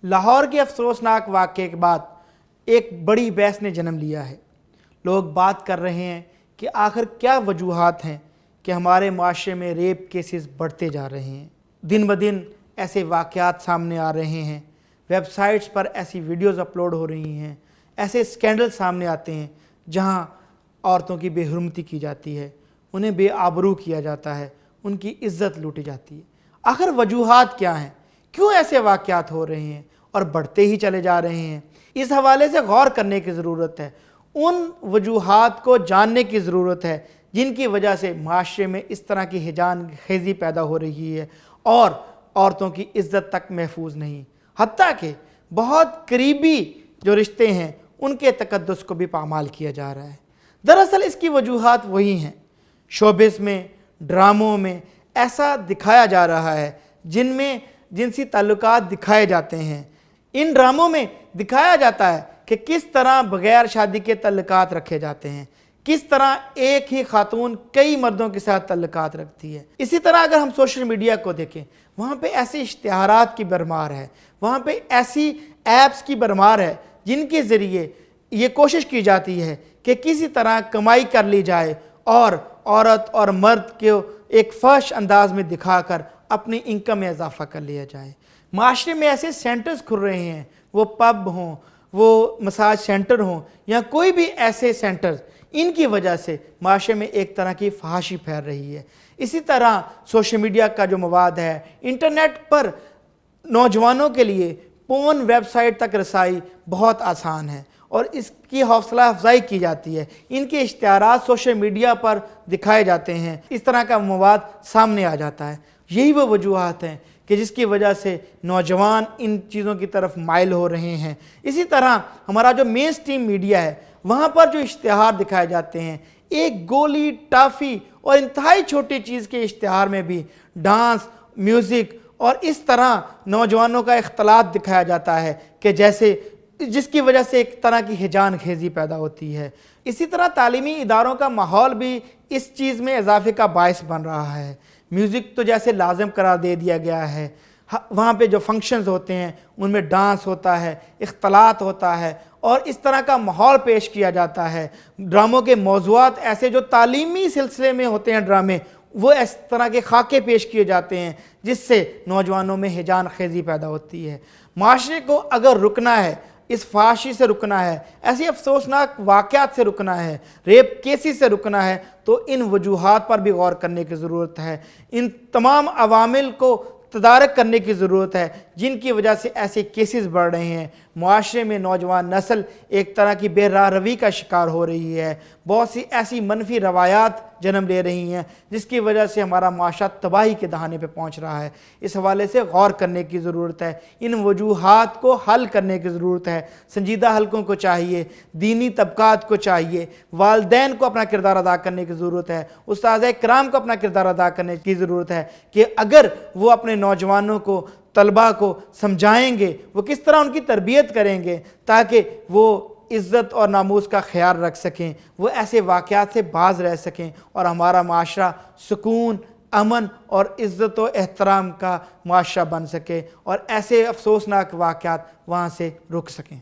لاہور کے افسوسناک واقعے کے بعد ایک بڑی بحث نے جنم لیا ہے۔ لوگ بات کر رہے ہیں کہ آخر کیا وجوہات ہیں کہ ہمارے معاشرے میں ریپ کیسز بڑھتے جا رہے ہیں۔ دن بدن ایسے واقعات سامنے آ رہے ہیں، ویب سائٹس پر ایسی ویڈیوز اپلوڈ ہو رہی ہیں، ایسے اسکینڈل سامنے آتے ہیں جہاں عورتوں کی بے حرمتی کی جاتی ہے، انہیں بے آبرو کیا جاتا ہے، ان کی عزت لوٹی جاتی ہے۔ آخر وجوہات کیا ہیں؟ کیوں ایسے واقعات ہو رہے ہیں اور بڑھتے ہی چلے جا رہے ہیں؟ اس حوالے سے غور کرنے کی ضرورت ہے، ان وجوہات کو جاننے کی ضرورت ہے جن کی وجہ سے معاشرے میں اس طرح کی ہیجان خیزی پیدا ہو رہی ہے اور عورتوں کی عزت تک محفوظ نہیں، حتیٰ کہ بہت قریبی جو رشتے ہیں ان کے تقدس کو بھی پامال کیا جا رہا ہے۔ دراصل اس کی وجوہات وہی ہیں، شوبز میں، ڈراموں میں ایسا دکھایا جا رہا ہے جن میں جنسی تعلقات دکھائے جاتے ہیں۔ ان ڈراموں میں دکھایا جاتا ہے کہ کس طرح بغیر شادی کے تعلقات رکھے جاتے ہیں، کس طرح ایک ہی خاتون کئی مردوں کے ساتھ تعلقات رکھتی ہے۔ اسی طرح اگر ہم سوشل میڈیا کو دیکھیں، وہاں پہ ایسے اشتہارات کی بھرمار ہے، وہاں پہ ایسی ایپس کی بھرمار ہے جن کے ذریعے یہ کوشش کی جاتی ہے کہ کسی طرح کمائی کر لی جائے اور عورت اور مرد کو ایک فحش انداز میں دکھا کر اپنی انکم میں اضافہ کر لیا جائے۔ معاشرے میں ایسے سینٹرز کھل رہے ہیں، وہ پب ہوں، وہ مساج سینٹر ہوں یا کوئی بھی ایسے سینٹرز، ان کی وجہ سے معاشرے میں ایک طرح کی فحاشی پھیل رہی ہے۔ اسی طرح سوشل میڈیا کا جو مواد ہے، انٹرنیٹ پر نوجوانوں کے لیے پورن ویب سائٹ تک رسائی بہت آسان ہے اور اس کی حوصلہ افزائی کی جاتی ہے۔ ان کے اشتہارات سوشل میڈیا پر دکھائے جاتے ہیں، اس طرح کا مواد سامنے آ جاتا ہے۔ یہی وہ وجوہات ہیں کہ جس کی وجہ سے نوجوان ان چیزوں کی طرف مائل ہو رہے ہیں۔ اسی طرح ہمارا جو مین سٹریم میڈیا ہے، وہاں پر جو اشتہار دکھائے جاتے ہیں، ایک گولی، ٹافی اور انتہائی چھوٹی چیز کے اشتہار میں بھی ڈانس، میوزک اور اس طرح نوجوانوں کا اختلاط دکھایا جاتا ہے کہ جیسے جس کی وجہ سے ایک طرح کی ہیجان خیزی پیدا ہوتی ہے۔ اسی طرح تعلیمی اداروں کا ماحول بھی اس چیز میں اضافے کا باعث بن رہا ہے۔ میوزک تو جیسے لازم قرار دے دیا گیا ہے، وہاں پہ جو فنکشنز ہوتے ہیں ان میں ڈانس ہوتا ہے، اختلاط ہوتا ہے اور اس طرح کا ماحول پیش کیا جاتا ہے۔ ڈراموں کے موضوعات ایسے جو تعلیمی سلسلے میں ہوتے ہیں ڈرامے، وہ اس طرح کے خاکے پیش کیے جاتے ہیں جس سے نوجوانوں میں ہیجان خیزی پیدا ہوتی ہے۔ معاشرے کو اگر رکنا ہے، اس فحاشی سے رکنا ہے، ایسی افسوسناک واقعات سے رکنا ہے، ریپ کیسز سے رکنا ہے، تو ان وجوہات پر بھی غور کرنے کی ضرورت ہے۔ ان تمام عوامل کو تدارک کرنے کی ضرورت ہے جن کی وجہ سے ایسے کیسز بڑھ رہے ہیں۔ معاشرے میں نوجوان نسل ایک طرح کی بے راہ روی کا شکار ہو رہی ہے، بہت سی ایسی منفی روایات جنم لے رہی ہیں جس کی وجہ سے ہمارا معاشرہ تباہی کے دہانے پہ پہنچ رہا ہے۔ اس حوالے سے غور کرنے کی ضرورت ہے، ان وجوہات کو حل کرنے کی ضرورت ہے۔ سنجیدہ حلقوں کو چاہیے، دینی طبقات کو چاہیے، والدین کو اپنا کردار ادا کرنے کی ضرورت ہے، اساتذہ کرام کو اپنا کردار ادا کرنے کی ضرورت ہے کہ اگر وہ اپنے نوجوانوں کو، طلباء کو سمجھائیں گے، وہ کس طرح ان کی تربیت کریں گے تاکہ وہ عزت اور ناموس کا خیال رکھ سکیں، وہ ایسے واقعات سے باز رہ سکیں اور ہمارا معاشرہ سکون، امن اور عزت و احترام کا معاشرہ بن سکے اور ایسے افسوسناک واقعات وہاں سے رک سکیں۔